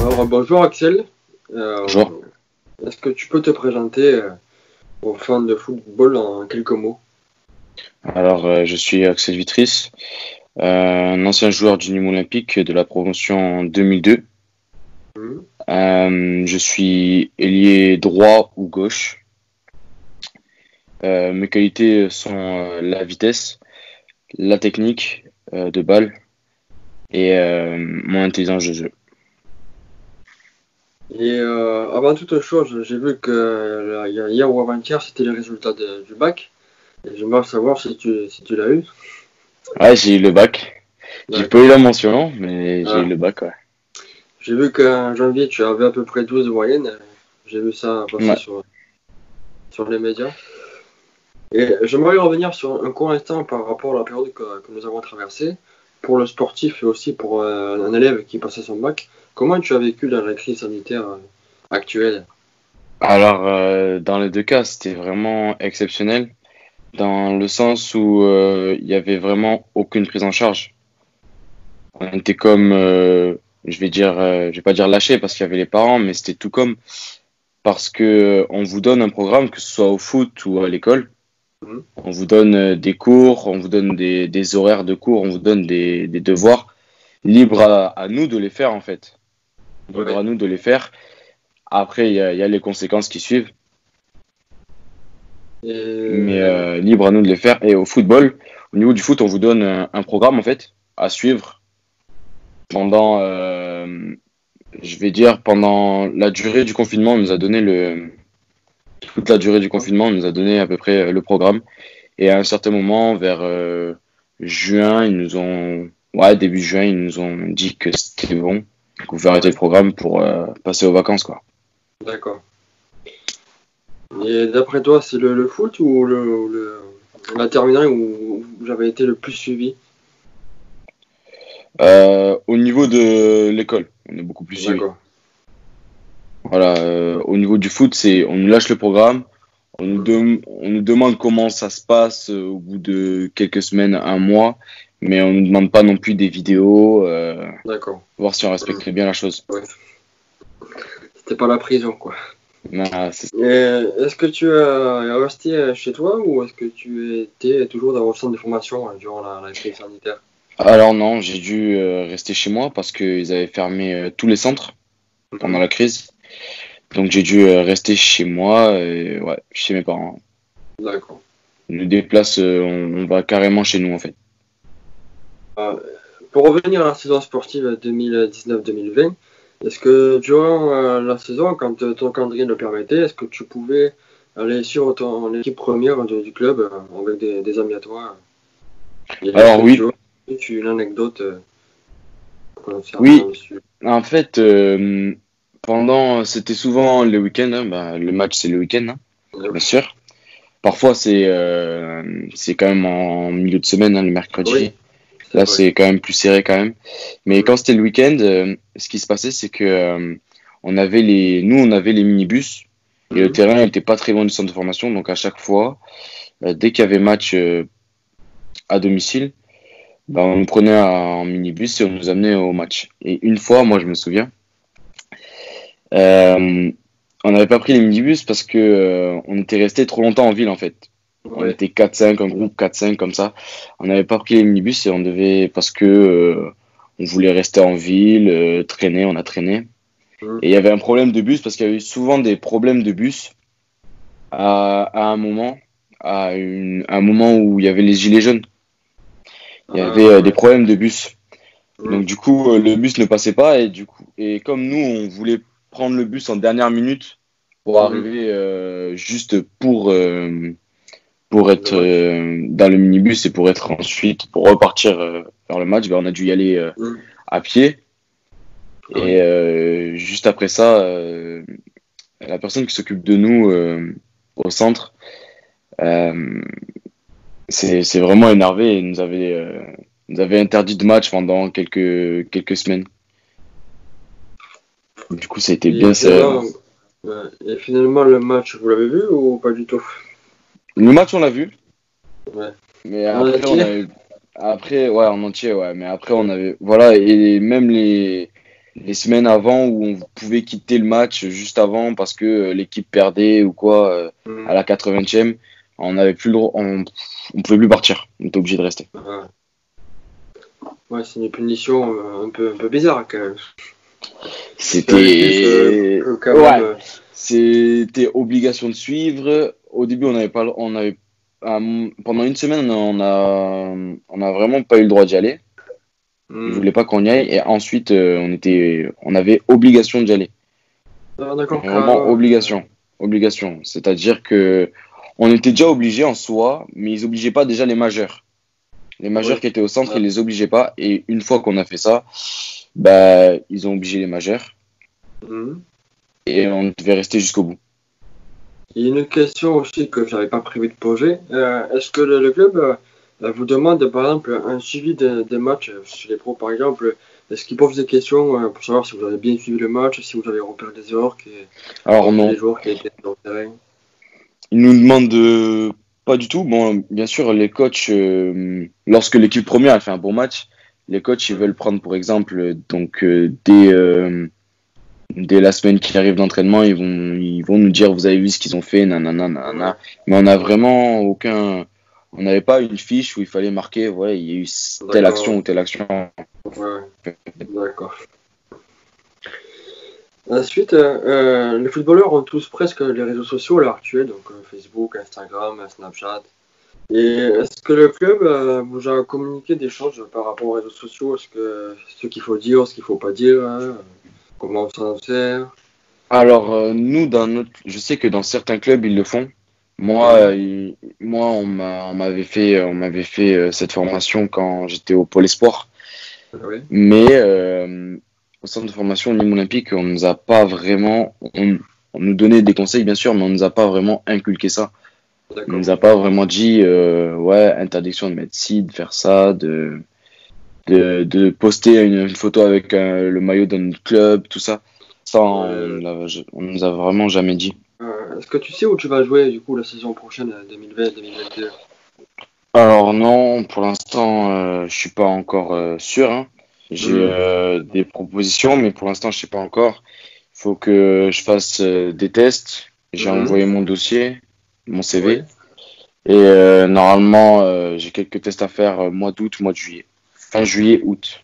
Alors, bonjour Axel. Bonjour. Est-ce que tu peux te présenter aux fans de football en quelques mots? Alors, je suis Axel Vitris, un ancien joueur du Nîmes Olympique de la promotion 2002. Mhm. Je suis ailier droit ou gauche. Mes qualités sont la vitesse, la technique de balle et mon intelligence de jeu. Et avant toute chose, j'ai vu que hier ou avant-hier, c'était les résultats du bac. Et j'aimerais savoir si tu l'as eu. Ouais, j'ai eu le bac. J'ai pas eu D'accord. la mention, mais j'ai eu Ah. le bac, ouais. J'ai vu qu'en janvier, tu avais à peu près 12 de moyenne. J'ai vu ça passer Ouais. sur les médias. Et j'aimerais revenir sur un court instant par rapport à la période que nous avons traversée, pour le sportif et aussi pour un élève qui passait son bac. Comment tu as vécu dans la crise sanitaire actuelle? Alors, dans les deux cas, c'était vraiment exceptionnel, dans le sens où il y avait vraiment aucune prise en charge. On était comme, je vais pas dire lâché parce qu'il y avait les parents, mais c'était tout comme parce que on vous donne un programme, que ce soit au foot ou à l'école. Mhm. On vous donne des cours, on vous donne des horaires de cours, on vous donne des devoirs. Libre à nous de les faire, en fait. Libre Ouais. à nous de les faire. Après, il y a les conséquences qui suivent, mais Et libre à nous de les faire. Et au football, au niveau du foot, on vous donne un programme, en fait, à suivre pendant, je vais dire, pendant la durée du confinement. On nous a donné toute la durée du confinement, on nous a donné à peu près le programme. Et à un certain moment, vers juin, ouais, début juin, ils nous ont dit que c'était bon, qu'on pouvait arrêter ouais, le programme pour passer aux vacances, quoi. d'accord. Et d'après toi, c'est le foot ou la terminale où j'avais été le plus suivi? Au niveau de l'école, on est beaucoup plus suivi. D'accord. Voilà, au niveau du foot, on nous lâche le programme, Mhm. on nous demande comment ça se passe au bout de quelques semaines, un mois, mais on nous demande pas non plus des vidéos, D'accord. voir si on Mhm. respecte bien la chose. Ouais. C'était pas la prison, quoi. Ah, Et est-ce que tu es resté chez toi ou est-ce que tu étais toujours dans le centre de formation durant la crise sanitaire? alors non, j'ai dû rester chez moi parce qu'ils avaient fermé tous les centres pendant Mhm. la crise. Donc j'ai dû rester chez moi, ouais, chez mes parents. D'accord. On nous déplace, on va carrément chez nous en fait. Euh, pour revenir à la saison sportive 2019-2020, est-ce que durant la saison, quand ton calendrier le permettait, est-ce que tu pouvais aller sur ton équipe première du club avec des amis à toi? Et est-ce Alors que oui, tu as une anecdote concernant oui, le sujet? en fait, c'était souvent le week-end, hein, bah, le match c'est le week-end, hein, bien sûr. Parfois c'est quand même en milieu de semaine, hein, le Oui, mercredi. c'est Là vrai. c'est quand même plus serré quand même. Mais Mhm. quand c'était le week-end, ce qui se passait c'est que on avait les minibus et le Mhm. terrain n'était pas très loin du centre de formation, donc à chaque fois, dès qu'il y avait match à domicile, bah, on nous prenait en minibus et on nous amenait au match. Et une fois, moi je me souviens, euh, on n'avait pas pris les minibus parce que on était resté trop longtemps en ville en fait. On Ouais. était 4-5, un groupe 4-5 comme ça. On n'avait pas pris les minibus et on devait, parce que on voulait rester en ville, traîner, on a traîné. Mhm. Et il y avait un problème de bus parce qu'il y avait eu souvent des problèmes de bus à un moment, un moment où il y avait les gilets jaunes. Il y avait Ah des ouais. problèmes de bus. Mhm. Donc du coup, le bus ne passait pas et comme nous, on voulait prendre le bus en dernière minute pour Mhm. arriver juste pour Le être match. dans le minibus et pour être ensuite pour repartir vers le match, ben, on a dû y aller Mhm. à pied. Ah oui. Et juste après ça, la personne qui s'occupe de nous au centre euh, c'est vraiment énervé et nous avait interdit de match pendant quelques semaines. Du coup, ça a été Et bien serré. finalement, ouais. Et finalement, le match, vous l'avez vu ou pas du tout? Le match, on l'a vu, Ouais. mais En après, entier? après, ouais, en entier, ouais, mais après, on avait, voilà, et même les semaines avant où on pouvait quitter le match juste avant parce que l'équipe perdait ou quoi à la 80e, on avait plus le droit, on pouvait plus partir. On était obligé de rester. Ouais, ouais, c'est une punition un peu bizarre quand même. C'était Quand ouais, même, c'était obligation de suivre. Au début, on n'avait pas, on avait pendant une semaine, on a vraiment pas eu le droit d'y aller. Ils voulaient pas qu'on y aille et ensuite on avait obligation d'y aller. d'accord, Vraiment carrément. obligation. C'est-à-dire que on était déjà obligés en soi, mais ils obligeaient pas déjà les majeurs. Les majeurs Ouais. qui étaient au centre, ils les obligeaient pas. Et une fois qu'on a fait ça, bah ils ont obligé les majeurs Mhm. et on devait rester jusqu'au bout. Il y a une question aussi que j'avais pas prévu de poser. Est-ce que le club vous demande par exemple un suivi des matchs chez les pros par exemple? Est-ce qu'ils posent des questions pour savoir si vous avez bien suivi le match, si vous avez repéré des erreurs Alors chez les non, joueurs qui étaient sur le terrain? ils nous demandent pas du tout. Bon, bien sûr, les coachs, lorsque l'équipe première a fait un bon match, les coachs ils veulent prendre pour exemple dès la semaine qui arrive d'entraînement, ils vont nous dire vous avez vu ce qu'ils ont fait, nanana, Ouais, nanana. Mais on n'a vraiment on n'avait pas une fiche où il fallait marquer, ouais, il y a eu telle action d'accord. ou telle action. Ouais, d'accord. Ensuite, les footballeurs ont tous presque les réseaux sociaux à l'heure actuelle, donc Facebook, Instagram, Snapchat. Et est-ce que le club vous a communiqué des choses par rapport aux réseaux sociaux? Est-ce que ce qu'il faut dire, ce qu'il faut pas dire, hein, comment on s'en sert? Alors, nous, je sais que dans certains clubs, ils le font. Moi, Mhm. on m'avait fait cette formation quand j'étais au Pôle Espoir. Ah oui, Mais au centre de formation au Nîmes Olympique, on nous a pas vraiment, on nous donnait des conseils bien sûr, mais on nous a pas vraiment inculqué ça. On d'accord. nous a pas vraiment dit, ouais, interdiction de mettre ci, de faire ça, de poster une photo avec le maillot de notre club, tout ça. Ça, Ouais. on nous a vraiment jamais dit. Est-ce que tu sais où tu vas jouer du coup la saison prochaine, 2020-2022? Alors non, pour l'instant, je suis pas encore sûr, hein. J'ai Mhm. des propositions, mais pour l'instant, je sais pas encore. Il faut que je fasse des tests. J'ai Mhm. envoyé mon dossier, mon Oui. CV, et normalement, j'ai quelques tests à faire mois d'août, mois de juillet, fin juillet, août.